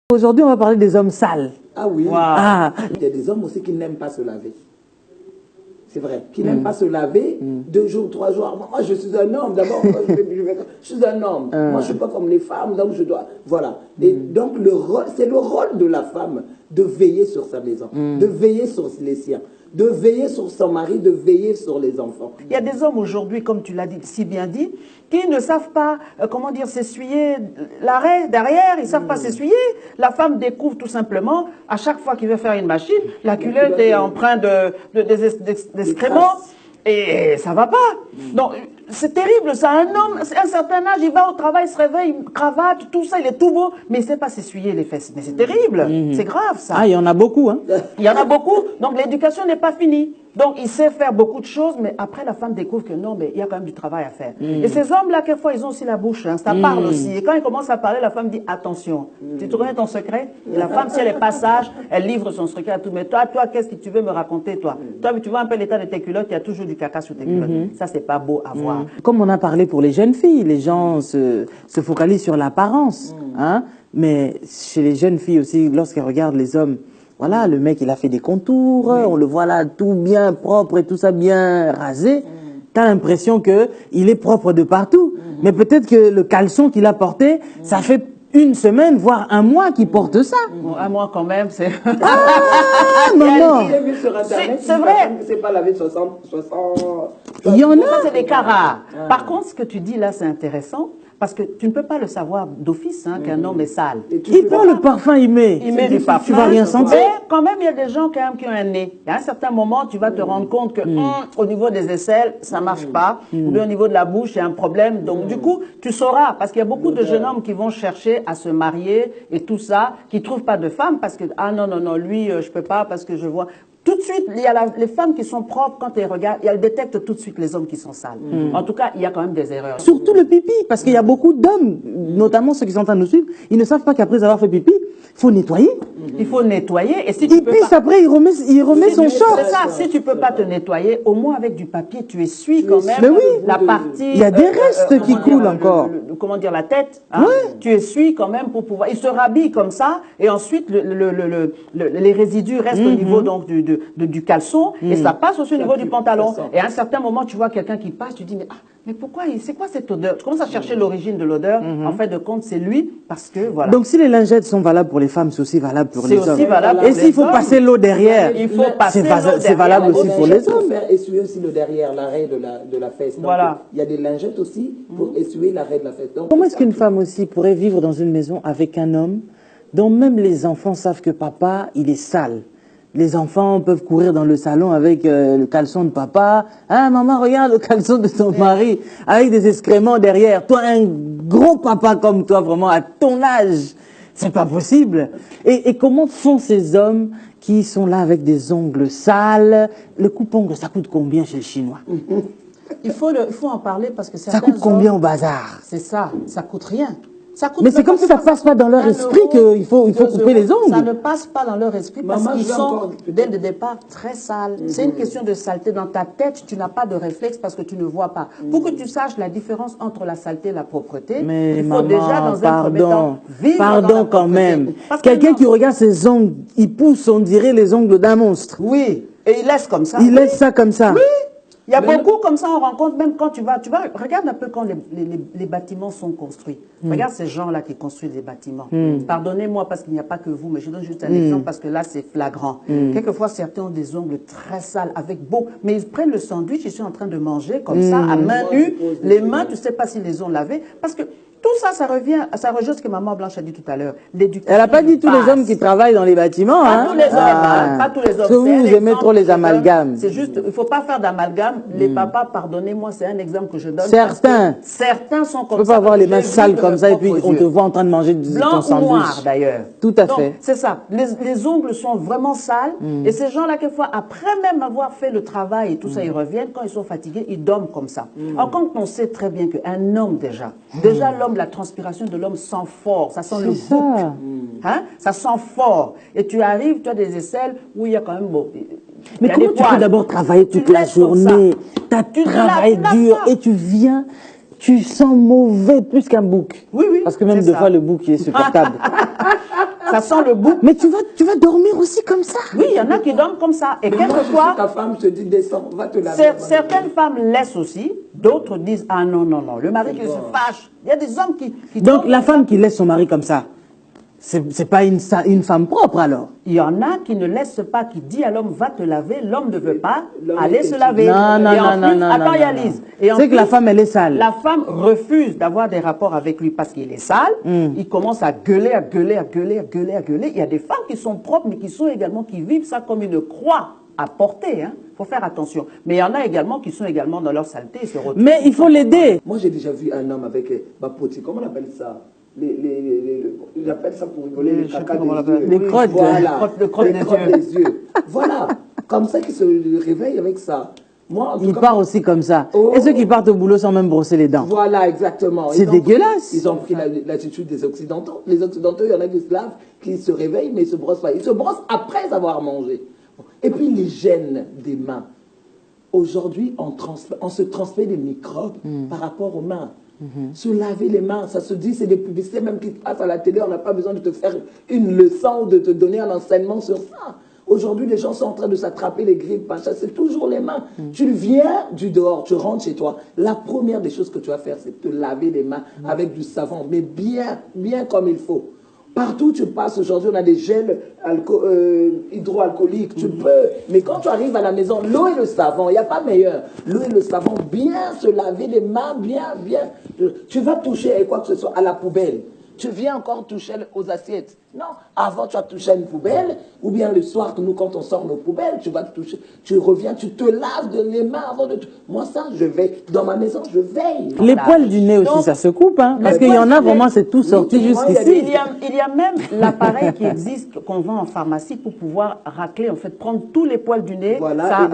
Aujourd'hui, on va parler des hommes sales. Ah oui. Wow. Ah. Il y a des hommes aussi qui n'aiment pas se laver. C'est vrai. Qui n'aiment pas se laver 2 jours, 3 jours. Moi, je suis un homme. D'abord, je suis un homme. Moi, je ne suis pas comme les femmes, donc je dois... Voilà. Et donc, c'est le rôle de la femme de veiller sur sa maison, de veiller sur les siens, de veiller sur son mari, de veiller sur les enfants. Il y a des hommes aujourd'hui, comme tu l'as si bien dit, qui ne savent pas, comment dire, s'essuyer l'arrêt derrière, ils ne savent pas s'essuyer. La femme découvre tout simplement, à chaque fois qu'il veut faire une machine, la culotte est empreinte d'excréments. Et ça va pas. Donc, c'est terrible, ça. Un homme, à un certain âge, il va au travail, il se réveille, il cravate, tout ça, il est tout beau, mais il ne sait pas s'essuyer les fesses. Mais c'est terrible. C'est grave, ça. Ah, il y en a beaucoup, hein. Il y en a beaucoup. Donc, l'éducation n'est pas finie. Donc, il sait faire beaucoup de choses, mais après, la femme découvre que non, mais il y a quand même du travail à faire. Et ces hommes-là, quelquefois, ils ont aussi la bouche, hein, ça parle aussi. Et quand ils commencent à parler, la femme dit attention. Tu te connais ton secret? Et la femme, si elle est pas sage, elle livre son secret à tout. Mais toi, qu'est-ce que tu veux me raconter, toi? Toi, tu vois un peu l'état de tes culottes, il y a toujours du caca sur tes culottes. Ça, c'est pas beau à voir. Comme on a parlé pour les jeunes filles, les gens se focalisent sur l'apparence, hein. Mais chez les jeunes filles aussi, lorsqu'elles regardent les hommes, voilà, le mec, il a fait des contours, on le voit là, tout bien propre et tout ça bien rasé. T'as l'impression que il est propre de partout. Mais peut-être que le caleçon qu'il a porté, ça fait 1 semaine, voire 1 mois qu'il porte ça. Bon, 1 mois quand même, c'est... Ah, non. J'ai vu sur Internet, c'est vrai. C'est pas lavé 60... Il y en a. Ça, c'est des cas rares. Par contre, ce que tu dis là, c'est intéressant. Parce que tu ne peux pas le savoir d'office, hein, qu'un homme est sale. Il prend le parfum, il met du parfum. Tu vas rien sentir. Mais quand même, il y a des gens quand même qui ont un nez. À un certain moment, tu vas te rendre compte que au niveau des aisselles, ça marche pas. Ou bien au niveau de la bouche, il y a un problème. Donc du coup, tu sauras. Parce qu'il y a beaucoup de jeunes hommes qui vont chercher à se marier et tout ça, qui trouvent pas de femme parce que, ah non, non, non, lui, je peux pas parce que je vois... Tout de suite, il y a les femmes qui sont propres, quand elles regardent, elles détectent tout de suite les hommes qui sont sales. En tout cas, il y a quand même des erreurs. Surtout le pipi, parce qu'il y a beaucoup d'hommes, notamment ceux qui sont en train de nous suivre, ils ne savent pas qu'après avoir fait pipi, il faut nettoyer. Il faut nettoyer. Et si il pisse après, il remet son short. C'est ça, si tu peux pas te nettoyer, au moins avec du papier, tu essuies quand même mais oui, la partie... Il y a des restes qui coulent encore. Comment dire, la tête. Hein, tu essuies quand même pour pouvoir... Il se rhabille comme ça, et ensuite, les résidus restent au niveau donc du caleçon, et ça passe aussi au niveau du pantalon. Et à un certain moment, tu vois quelqu'un qui passe, tu dis, mais pourquoi, c'est quoi cette odeur? Tu commences à chercher l'origine de l'odeur. En fait de compte, c'est lui, parce que voilà. Donc si les lingettes sont valables pour les femmes, c'est aussi valable pour les hommes. C'est aussi valable pour les hommes. Et s'il faut passer l'eau derrière, il faut passer l'eau derrière. C'est valable aussi pour les hommes. Il faut faire essuyer aussi le derrière, l'arrêt de la fesse. Donc, voilà. Il y a des lingettes aussi pour essuyer l'arrêt de la fesse. Donc, comment est-ce qu'une femme aussi pourrait vivre dans une maison avec un homme dont même les enfants savent que papa, il est sale? Les enfants peuvent courir dans le salon avec le caleçon de papa. Ah, maman, regarde le caleçon de ton mari, avec des excréments derrière. Toi, un gros papa comme toi, vraiment, à ton âge, c'est pas possible. Et comment font ces hommes qui sont là avec des ongles sales? Le coupe-ongle, ça coûte combien chez le Chinois? Il faut en parler parce que ça coûte combien au bazar? C'est ça coûte rien. Mais c'est comme si ça passe pas dans leur esprit qu'il faut couper les ongles. Ça ne passe pas dans leur esprit parce qu'ils sont, dès le départ, très sales. C'est une question de saleté. Dans ta tête, tu n'as pas de réflexe parce que tu ne vois pas. Pour que tu saches la différence entre la saleté et la propreté, mais il faut maman, déjà, dans un premier temps, vivre pardon quand même. Quelqu'un qui regarde ses ongles, il pousse, on dirait les ongles d'un monstre. Oui, et il laisse comme ça. Il laisse ça comme ça. Oui. Il y a beaucoup comme ça, on rencontre, même quand tu vas, regarde un peu quand les bâtiments sont construits. Regarde ces gens-là qui construisent les bâtiments. Pardonnez-moi parce qu'il n'y a pas que vous, mais je donne juste un exemple parce que là, c'est flagrant. Quelquefois, certains ont des ongles très sales, avec beau, mais ils prennent le sandwich, ils sont en train de manger comme ça, à main nue. Les mains, tu ne sais pas s'ils les ont lavées, parce que tout ça, ça rejoint ce que Maman Blanche a dit tout à l'heure. L'éducation. Elle n'a pas dit tous les hommes qui travaillent dans les bâtiments. Pas tous les hommes, pas tous les hommes. Parce que vous aimez trop les amalgames. C'est juste, il ne faut pas faire d'amalgame. Les papas, pardonnez-moi, c'est un exemple que je donne. Certains sont comme ça. Tu ne peux pas avoir les mains sales comme ça et puis on te voit en train de manger du ton sandwich. Blanc ou noir d'ailleurs. Tout à fait. C'est ça. Les ongles sont vraiment sales et ces gens-là, quelquefois, après même avoir fait le travail et tout ça, ils reviennent. Quand ils sont fatigués, ils dorment comme ça. Alors quand on sait très bien qu'un homme déjà l'homme, la transpiration de l'homme sent fort, ça sent le bouc. Hein? Ça sent fort. Et tu arrives, tu as des aisselles où il y a quand même... Bon, mais comment tu peux d'abord travailler toute la journée? Tu travailles dur et tu viens, tu sens mauvais plus qu'un bouc. Oui, oui. Parce que même des fois, le bouc est supportable. Ça sent le bouc. Mais tu vas dormir aussi comme ça? Oui, il y en a qui dorment comme ça. Et Mais moi, je suis quelquefois, ta femme, je te dis, descends, va te laver. certaines femmes laissent aussi, d'autres disent, ah non, non, non, le mari qui se fâche. Il y a des hommes qui Donc dorment la femme qui laisse son mari comme ça, c'est pas une femme propre alors? Il y en a qui ne laissent pas, qui dit à l'homme, va te laver, l'homme ne veut pas, L'homme aller est se têtu. laver. Non, non, Et en non, plus, non, attends, non, il y a non, Lise. non. Et en C'est que la plus, femme, elle est sale. La femme refuse d'avoir des rapports avec lui parce qu'il est sale. Il commence à gueuler, à gueuler, à gueuler, à gueuler, à gueuler. Il y a des femmes qui sont propres, mais qui sont également, qui vivent ça comme une croix à porter. Hein. Faut faire attention. Mais il y en a également qui sont également dans leur saleté et se retrouvent. Mais il faut l'aider. Moi, j'ai déjà vu un homme avec Bapoti, comment on appelle ça? Ils appellent ça pour rigoler, les je sais caca plus comment on des l'appelle. yeux. Les crottes. Voilà. Le crotte Les des crottes yeux. des yeux. Voilà. Comme ça qu'ils se réveillent avec ça. Moi, en tout Il cas, part aussi comme ça. Oh. Et ceux qui partent au boulot sans même brosser les dents. Voilà, exactement. C'est Ils ont dégueulasse. Ils ont pris l'attitude des Occidentaux. Les Occidentaux, il y en a des Slaves qui se réveillent, mais ils ne se brossent pas. Ils se brossent après avoir mangé. Et puis l'hygiène des mains. Aujourd'hui, on se transmet des microbes par rapport aux mains. Se laver les mains, ça se dit, c'est des publicités même qui passent à la télé, on n'a pas besoin de te faire une leçon ou de te donner un enseignement sur ça. Aujourd'hui, les gens sont en train de s'attraper les grippes, c'est toujours les mains. Tu viens du dehors, tu rentres chez toi. La première des choses que tu vas faire, c'est te laver les mains avec du savon, mais bien, bien comme il faut. Partout où tu passes aujourd'hui, on a des gels hydroalcooliques, tu peux. Mais quand tu arrives à la maison, l'eau et le savon, il n'y a pas meilleur. L'eau et le savon, bien se laver les mains, bien, bien. Tu vas toucher à quoi que ce soit à la poubelle. Tu viens encore toucher aux assiettes. Non, avant tu as touché à une poubelle, ou bien le soir, nous quand on sort nos poubelles, tu vas toucher, tu reviens, tu te laves les mains avant de... Moi ça, je vais, dans ma maison, je veille. Les poils du nez aussi, Donc, ça se coupe, hein, parce les qu'il y en poils a du nez, vraiment, c'est tout sorti oui, jusqu'ici. Il y a même l'appareil qui existe, qu'on vend en pharmacie pour pouvoir racler, en fait, prendre tous les poils du nez, Voilà,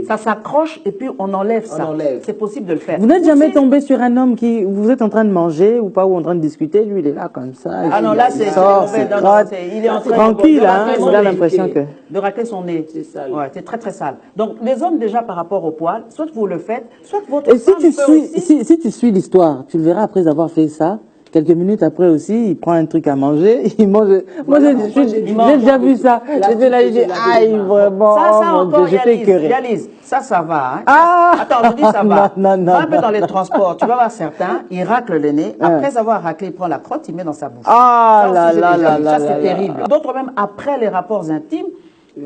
ça s'accroche et puis on enlève ça. enlève. C'est possible de le faire. Vous n'êtes jamais Aussi- tombé sur un homme qui, vous êtes en train de manger ou pas, ou en train de discuter, lui il est là comme ça. Ah non, là, c'est sort, mauvais. c'est Non, non, crotte. il est en train Tranquille, de hein, racler son on a nez. l'impression que... De racler son nez. C'est sale. Ouais, c'est très très sale. Donc les hommes déjà par rapport au poil, soit vous le faites, soit votre Et si femme tu peut suis, aussi. si tu suis l'histoire, tu le verras après avoir fait ça. Quelques minutes après aussi, il prend un truc à manger, il mange. Voilà, Moi, j'ai mange. déjà vu ça. La J'étais là, j'ai dit, petite, c'est la aïe, demi-main. vraiment, Ça oh mon encore, Dieu, j'étais écœuré. Yalise, ça va. Hein. Ah Attends, je dis ça va. Non, non, Va un peu non. dans les transports, tu vas voir certains, ils raclent le nez, après avoir raclé, il prend la crotte, il met dans sa bouche. Ah Ça aussi, là j'ai là déjà là vu. là Ça, là c'est là. terrible. D'autres même, après les rapports intimes,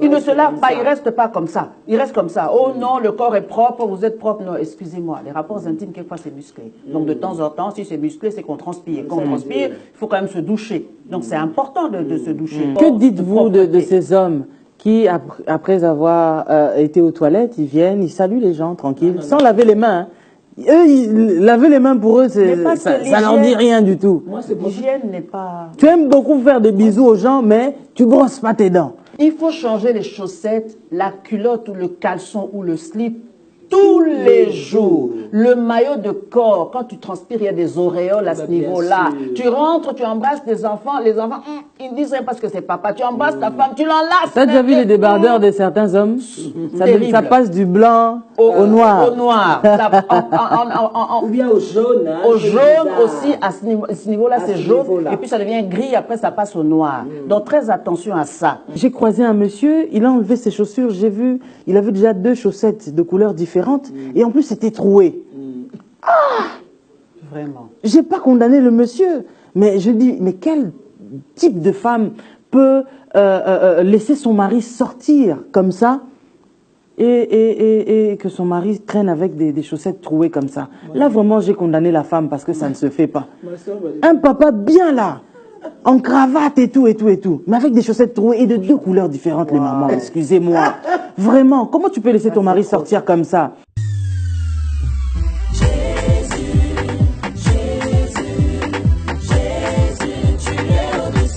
ils ne se lavent pas, ils restent pas comme ça. Ils restent comme ça. Oh non, le corps est propre, vous êtes propre. Non, excusez-moi, les rapports intimes, quelquefois, c'est musclé. Donc, de temps en temps, si c'est musclé, c'est qu'on transpire. Quand on transpire, il faut quand même se doucher. Donc, c'est important de se doucher. Que dites-vous de ces hommes qui, après avoir été aux toilettes, ils viennent, ils saluent les gens tranquilles, sans laver les mains, hein. Eux, laver les mains pour eux, Mais parce ça que leur dit l'hygiène- rien du tout. Moi, c'est pour ça. L'hygiène n'est pas... Tu aimes beaucoup faire des bisous aux gens, mais tu brosses pas tes dents. Il faut changer les chaussettes, la culotte ou le caleçon ou le slip tous les jours. Le maillot de corps, quand tu transpires, il y a des auréoles à ce bien niveau-là. sûr. Tu rentres, tu embrasses tes enfants, les enfants, ils disent rien parce que c'est papa. Tu embrasses ta femme, tu l'enlaces. T'as déjà vu les débardeurs de certains hommes? Terrible. Ça passe du blanc au noir. Au noir. Ou bien au jaune. Hein, Au c'est jaune bizarre. aussi, à ce niveau-là, À c'est ce jaune. niveau-là. Et puis ça devient gris, après ça passe au noir. Donc très attention à ça. J'ai croisé un monsieur, il a enlevé ses chaussures, j'ai vu, il avait déjà 2 chaussettes de couleurs différentes, et en plus c'était troué. Vraiment. J'ai pas condamné le monsieur, mais je dis, mais quel type de femme peut laisser son mari sortir comme ça et que son mari traîne avec des chaussettes trouées comme ça? Là vraiment j'ai condamné la femme parce que ça ne se fait pas. Ma soeur m'a dit, Un papa bien là, en cravate et tout, mais avec des chaussettes trouées et de 2 couleurs différentes, les mamans, excusez-moi. Vraiment, comment tu peux laisser ton mari sortir comme ça?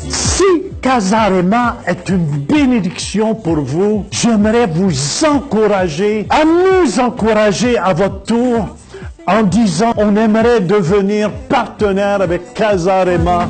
Si Casarema est une bénédiction pour vous, j'aimerais vous encourager, à nous encourager à votre tour, en disant on aimerait devenir partenaire avec Casarema.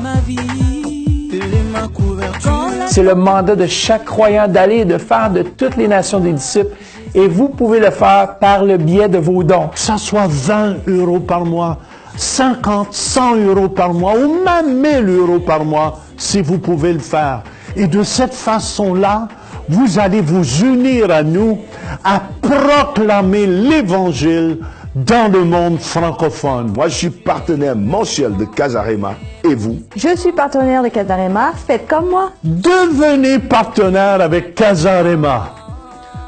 C'est le mandat de chaque croyant d'aller et de faire de toutes les nations des disciples. Et vous pouvez le faire par le biais de vos dons. Que ça soit 20 € par mois, 50, 100 € par mois, ou même 1000 € par mois, si vous pouvez le faire. Et de cette façon-là, vous allez vous unir à nous à proclamer l'Évangile dans le monde francophone. Moi, je suis partenaire mensuel de Casarema. Et vous? Je suis partenaire de Casarema. Faites comme moi. Devenez partenaire avec Casarema.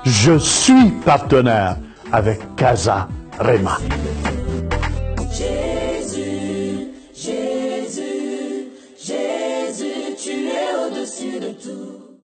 Je suis partenaire avec Casarema. Jésus, Jésus, Jésus, tu es au-dessus de tout.